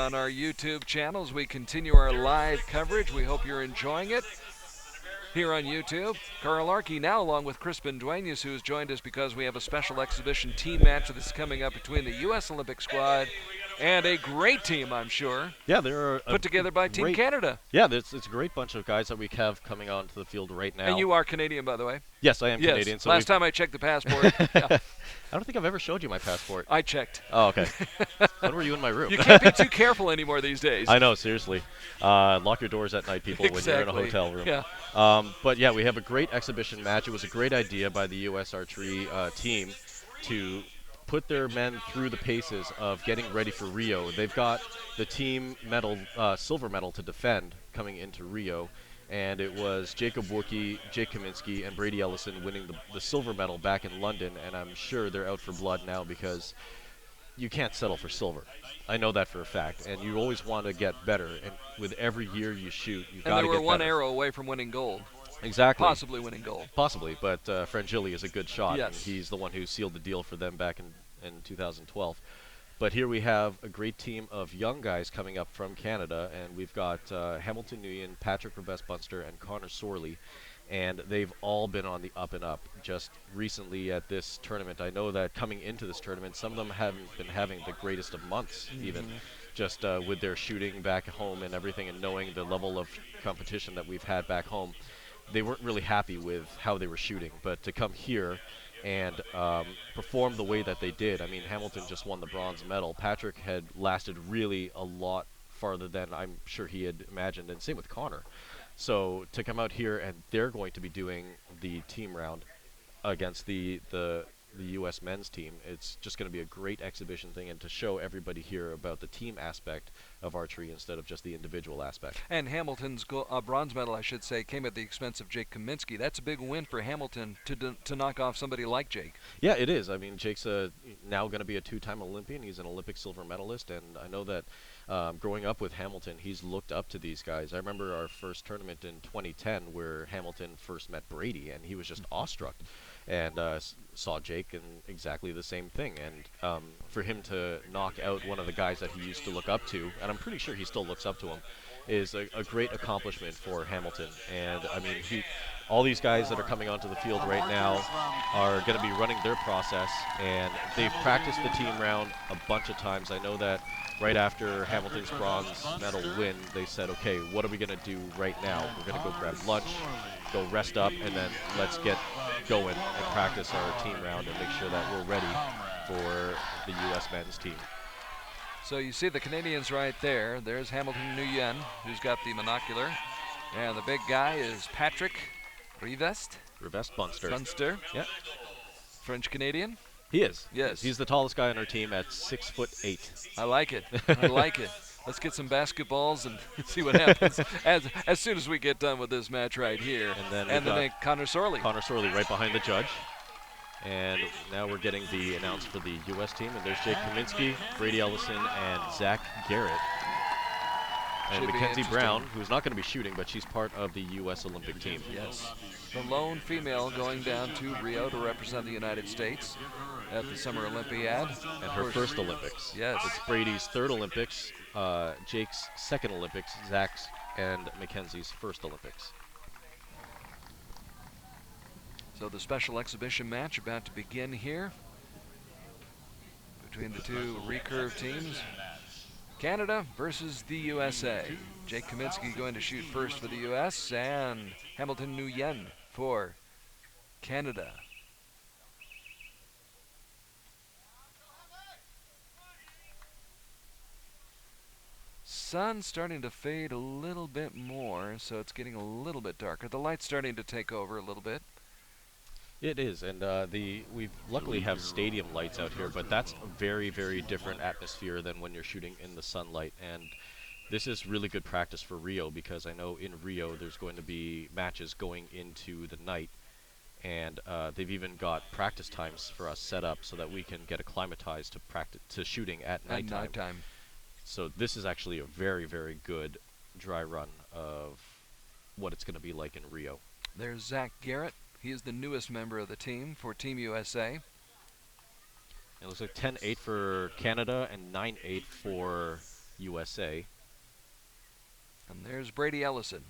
on our YouTube channels. We continue our live coverage. We hope you're enjoying it here on YouTube. Carl Arkey now along with Crispin Duenas, who has joined us because we have a special exhibition team match that's coming up between the U.S. Olympic squad and a great team, I'm sure. Yeah, there are put together by Team Canada. Yeah, it's a great bunch of guys that we have coming onto the field right now. And you are Canadian, by the way. Yes, I am Canadian. So last time I checked the passport. Yeah. I don't think I've ever showed you my passport. I checked. Oh, okay. When were you in my room? You can't be too careful anymore these days. I know, seriously. Lock your doors at night, people, when you're in a hotel room. Yeah. But yeah, we have a great exhibition match. It was a great idea by the U.S. Archery team to put their men through the paces of getting ready for Rio. They've got the team medal, silver medal to defend coming into Rio. And it was Jacob Wookie, Jake Kaminski, and Brady Ellison winning the silver medal back in London. And I'm sure they're out for blood now because you can't settle for silver. I know that for a fact. And you always want to get better. And with every year you shoot, you've got to get better. And they were one arrow away from winning gold. Exactly. Possibly winning gold. Possibly, but Frangilli is a good shot. Yes. And he's the one who sealed the deal for them back in 2012. But here we have a great team of young guys coming up from Canada, and we've got Hamilton Nguyen, Patrick Revest-Bunster, and Connor Sorley, and they've all been on the up and up just recently at this tournament. I know that coming into this tournament, some of them haven't been having the greatest of months, even just with their shooting back home and everything, and knowing the level of competition that we've had back home. They weren't really happy with how they were shooting, but to come here and perform the way that they did. I mean, Hamilton just won the bronze medal. Patrick had lasted really a lot farther than I'm sure he had imagined, and same with Connor. So to come out here and they're going to be doing the team round against the U.S. men's team, it's just going to be a great exhibition thing, and to show everybody here about the team aspect of archery instead of just the individual aspect. And Hamilton's bronze medal, I should say, came at the expense of Jake Kaminski. That's a big win for Hamilton to knock off somebody like Jake. Yeah, it is. I mean, Jake's now going to be a two-time Olympian. He's an Olympic silver medalist, and I know that growing up with Hamilton, he's looked up to these guys. I remember our first tournament in 2010 where Hamilton first met Brady, and he was just awestruck. And saw Jake and exactly the same thing. And for him to knock out one of the guys that he used to look up to, and I'm pretty sure he still looks up to him, is a great accomplishment for Hamilton. And I mean, all these guys that are coming onto the field right now are going to be running their process, and they've practiced the team round a bunch of times. I know that right after Hamilton's bronze medal win, they said, okay, what are we going to do right now? We're going to go grab lunch, go rest up, and then let's get going and practice our team round and make sure that we're ready for the U.S. men's team. So you see the Canadians right there. There's Hamilton Nguyen, who's got the monocular. And the big guy is Patrick Revest-Bunster. Bunster. Yeah. French-Canadian. He is. Yes. He's the tallest guy on our team at 6'8". I like it. I like it. Let's get some basketballs and see what happens as soon as we get done with this match right here. And then Connor Sorley. Connor Sorley right behind the judge. And now we're getting the announce for the U.S. team. And there's Jake Kaminski, Brady Ellison, and Zac Garrett. And Mackenzie Brown, who's not going to be shooting, but she's part of the U.S. Olympic team. Yes. The lone female going down to Rio to represent the United States at the Summer Olympiad. And her first Olympics. Yes. It's Brady's third Olympics, Jake's second Olympics, Zach's and Mackenzie's first Olympics. So the special exhibition match about to begin here between the two recurve teams. Canada versus the USA. Jake Kaminski going to shoot first for the US, and Hamilton Nguyen for Canada. Sun starting to fade a little bit more, so it's getting a little bit darker. The light's starting to take over a little bit. It is, and we luckily have stadium lights out here, but that's a very, very different atmosphere than when you're shooting in the sunlight. And this is really good practice for Rio, because I know in Rio there's going to be matches going into the night, and they've even got practice times for us set up so that we can get acclimatized to shooting at nighttime. So this is actually a very, very good dry run of what it's going to be like in Rio. There's Zac Garrett. He is the newest member of the team for Team USA. It looks like 10-8 for Canada and 9-8 for USA. And there's Brady Ellison.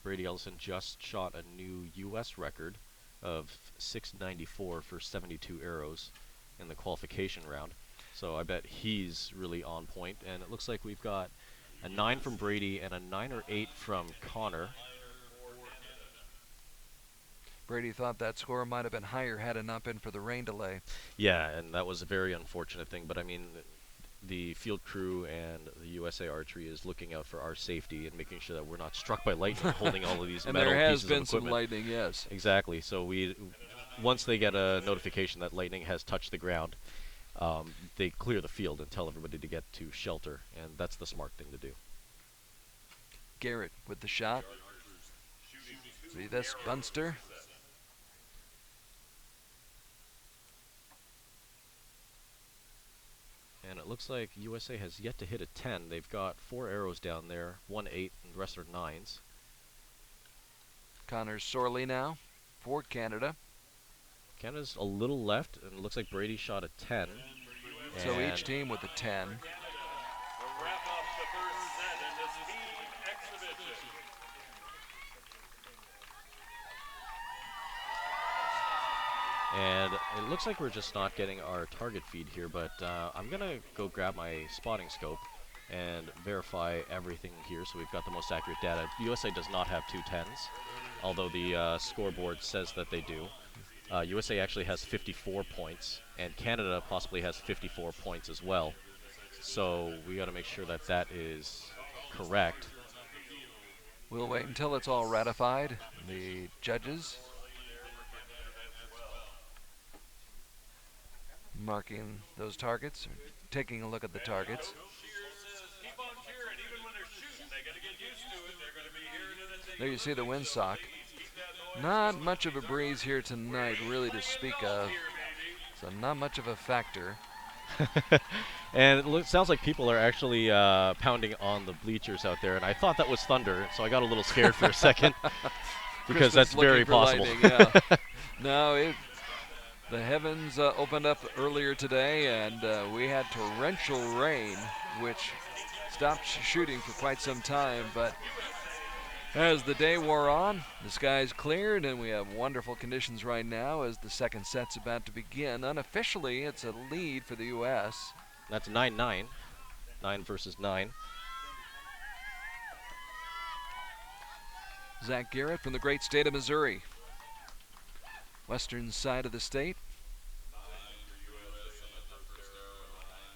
Brady Ellison just shot a new U.S. record of 694 for 72 arrows in the qualification round. So I bet he's really on point. And it looks like we've got a 9 from Brady and a 9 or 8 from Connor. Brady thought that score might have been higher had it not been for the rain delay. Yeah, and that was a very unfortunate thing. But I mean, the field crew and the USA Archery is looking out for our safety and making sure that we're not struck by lightning holding all of these and metal there has pieces been of some equipment. lightning, yes. Exactly. So once they get a notification that lightning has touched the ground, they clear the field and tell everybody to get to shelter, and that's the smart thing to do. Garrett with the shot. See this, Bunster. And it looks like USA has yet to hit a 10. They've got 4 arrows down there, 1 8, and the rest are 9s. Connor Sorley now for Canada. Canada's a little left, and it looks like Brady shot a 10. So each team with a 10. And it looks like we're just not getting our target feed here, but I'm going to go grab my spotting scope and verify everything here so we've got the most accurate data. USA does not have 2 10s, although the scoreboard says that they do. USA actually has 54 points, and Canada possibly has 54 points as well. So we got to make sure that that is correct. We'll wait until it's all ratified. The judges marking those targets, or taking a look at the targets. There you see the windsock. Not much of a breeze here tonight, really, to speak of. So not much of a factor. And it sounds like people are actually pounding on the bleachers out there, and I thought that was thunder, so I got a little scared for a second because that's very possible. Lightning, yeah. No, the heavens opened up earlier today, and we had torrential rain, which stopped shooting for quite some time. But as the day wore on, the skies cleared, and we have wonderful conditions right now as the second set's about to begin. Unofficially, it's a lead for the U.S. That's 9-9. 9 versus 9. Zac Garrett from the great state of Missouri. Western side of the state.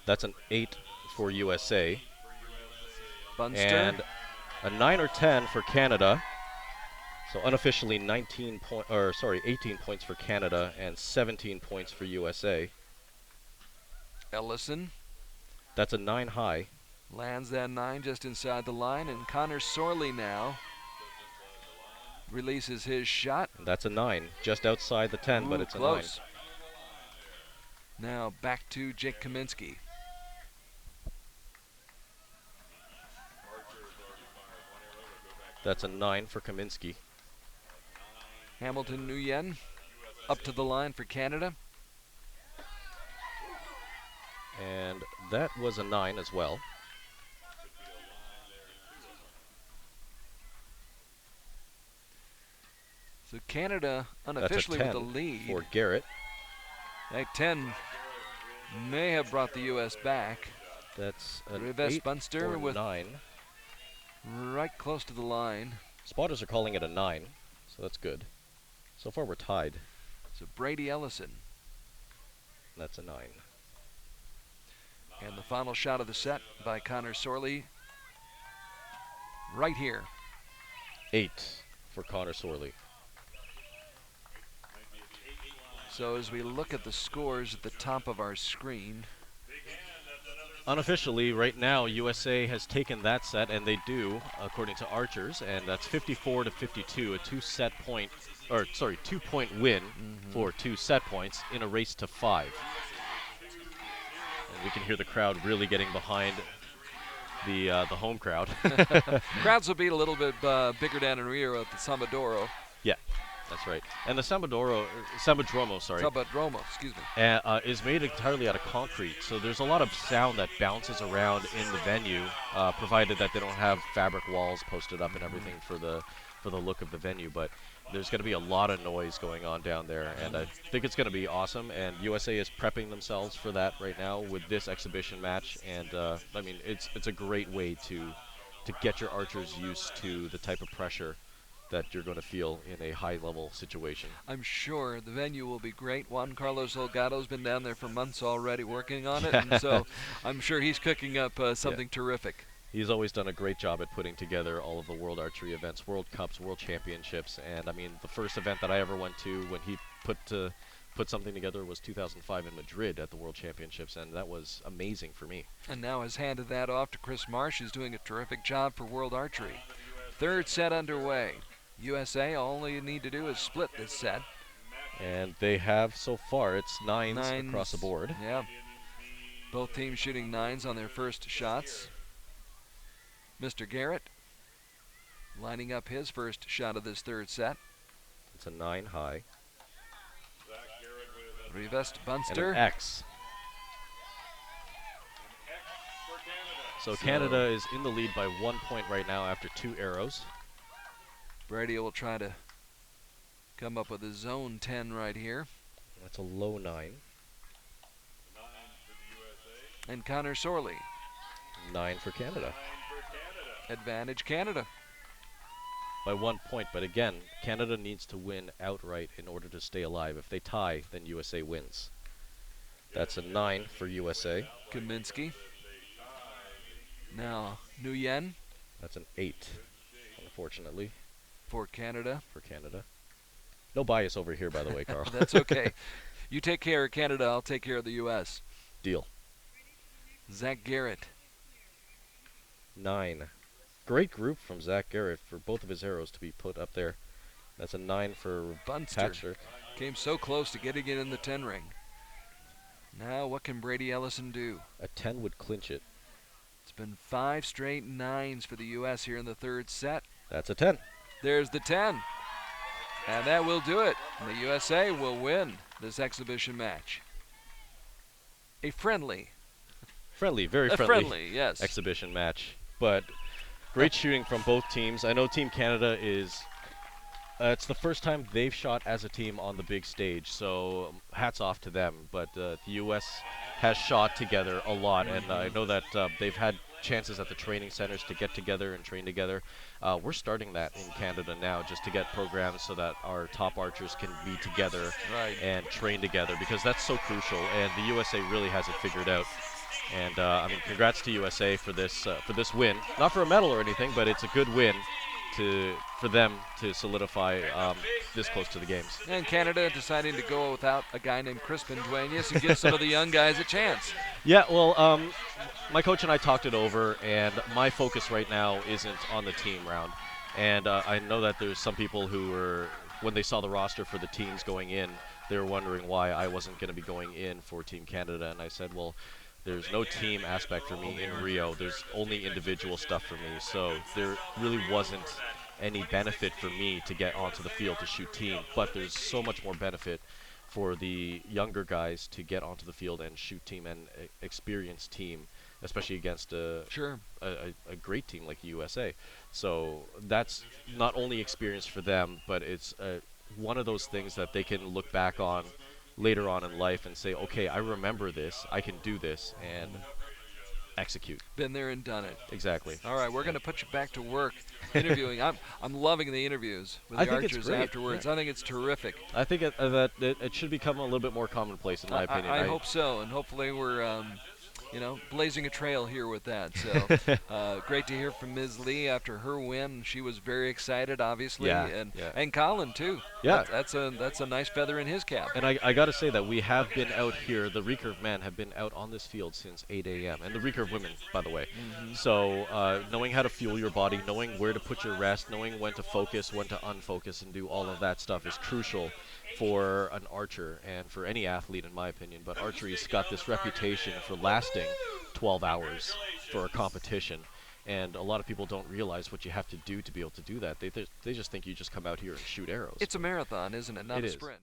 That's an 8 for USA. Bunster. And a 9 or 10 for Canada. So unofficially 18 points for Canada and 17 points for USA. Ellison. That's a 9 high. Lands that 9 just inside the line, and Connor Sorley now releases his shot. And that's a 9, just outside the 10, but it's close. a 9. Now back to Jake Kaminski. That's a 9 for Kaminski. Hamilton Nguyen up to the line for Canada. And that was a 9 as well. So Canada unofficially That's a with 10 the lead. for Garrett. That 10 may have brought the U.S. back. That's an Reves 8 Bunster or with 9. Right close to the line. Spotters are calling it a 9, so that's good. So far we're tied. So Brady Ellison. That's a 9. And the final shot of the set by Connor Sorley. Right here. 8 for Connor Sorley. So as we look at the scores at the top of our screen. Unofficially, right now, USA has taken that set, and they do, according to Archers, and that's 54-52, a 2-point win for 2 set points in a race to 5. And we can hear the crowd really getting behind the home crowd. Crowds will be a little bit bigger down in Rio at the Sambadoro. Yeah. That's right. And the Sambadromo, sorry, Sabadromo, excuse me. is made entirely out of concrete. So there's a lot of sound that bounces around in the venue, provided that they don't have fabric walls posted up and everything for the look of the venue. But there's going to be a lot of noise going on down there, and I think it's going to be awesome. And USA is prepping themselves for that right now with this exhibition match. And I mean, it's a great way to get your archers used to the type of pressure that you're going to feel in a high-level situation. I'm sure the venue will be great. Juan Carlos Holgado's been down there for months already working on it, and so I'm sure he's cooking up something terrific. He's always done a great job at putting together all of the World Archery events, World Cups, World Championships, and I mean, the first event that I ever went to when he put something together was 2005 in Madrid at the World Championships, and that was amazing for me. And now has handed that off to Chris Marsh, who's doing a terrific job for World Archery. Third set underway. USA, all you need to do is split this set. And they have so far, it's nines across the board. Yeah. Both teams shooting nines on their first shots. Mr. Garrett lining up his first shot of this third set. It's a 9 high. Rivest Bunster. And an X. So Canada is in the lead by 1 point right now after 2 arrows. Brady will try to come up with a zone 10 right here. That's a low 9. And Connor Sorley. 9 for Canada. Advantage Canada. By 1 point, but again, Canada needs to win outright in order to stay alive. If they tie, then USA wins. That's a 9 for USA. Kaminski. Now, Nguyen. That's an 8, unfortunately. For Canada. For Canada. No bias over here, by the way, Carl. That's okay. You take care of Canada, I'll take care of the U.S. Deal. Zac Garrett. 9. Great group from Zac Garrett for both of his arrows to be put up there. That's a 9 for Bunster. Patrick. Came so close to getting it in the 10 ring. Now what can Brady Ellison do? A 10 would clinch it. It's been 5 straight 9s for the U.S. here in the third set. That's a 10. There's the 10. And that will do it. The USA will win this exhibition match. A friendly. Very friendly. Yes. Exhibition match. But great shooting from both teams. I know Team Canada is, it's the first time they've shot as a team on the big stage, so hats off to them. But the U.S. has shot together a lot, and I know that they've had chances at the training centers to get together and train together. We're starting that in Canada now just to get programs so that our top archers can be together and train together, because that's so crucial, and the USA really has it figured out. And I mean, congrats to USA for this win. Not for a medal or anything, but it's a good win for them to solidify this close to the games. And Canada deciding to go without a guy named Crispin Duenas and give some of the young guys a chance. Yeah, well, my coach and I talked it over, and my focus right now isn't on the team round. And I know that there's some people who were, when they saw the roster for the teams going in, they were wondering why I wasn't going to be going in for Team Canada. And I said, well, there's no team aspect for me in Rio. There's only individual stuff for me. So there really wasn't any benefit for me to get onto the field to shoot team. But there's so much more benefit for the younger guys to get onto the field and shoot team and experience team, especially against a great team like the USA. So that's not only experience for them, but it's one of those things that they can look back on later on in life and say, okay, I remember this, I can do this, and execute. Been there and done it. Exactly. All right, we're going to put you back to work interviewing. I'm loving the interviews with the archers afterwards. Yeah. I think it's terrific. I think that it should become a little bit more commonplace, in my opinion. I hope so, and hopefully we're blazing a trail here with that. So great to hear from Ms. Lee after her win. She was very excited, obviously, and Colin too. Yeah, that's a nice feather in his cap. And I got to say that we have been out here. The recurve men have been out on this field since 8 a.m. and the recurve women, by the way. So knowing how to fuel your body, knowing where to put your rest, knowing when to focus, when to unfocus, and do all of that stuff is crucial for an archer and for any athlete, in my opinion. But archery's got this reputation for lasting 12 hours for a competition, And a lot of people don't realize what you have to do to be able to do that. They just think you just come out here and shoot arrows. It's a marathon, isn't it? Not It a is. sprint.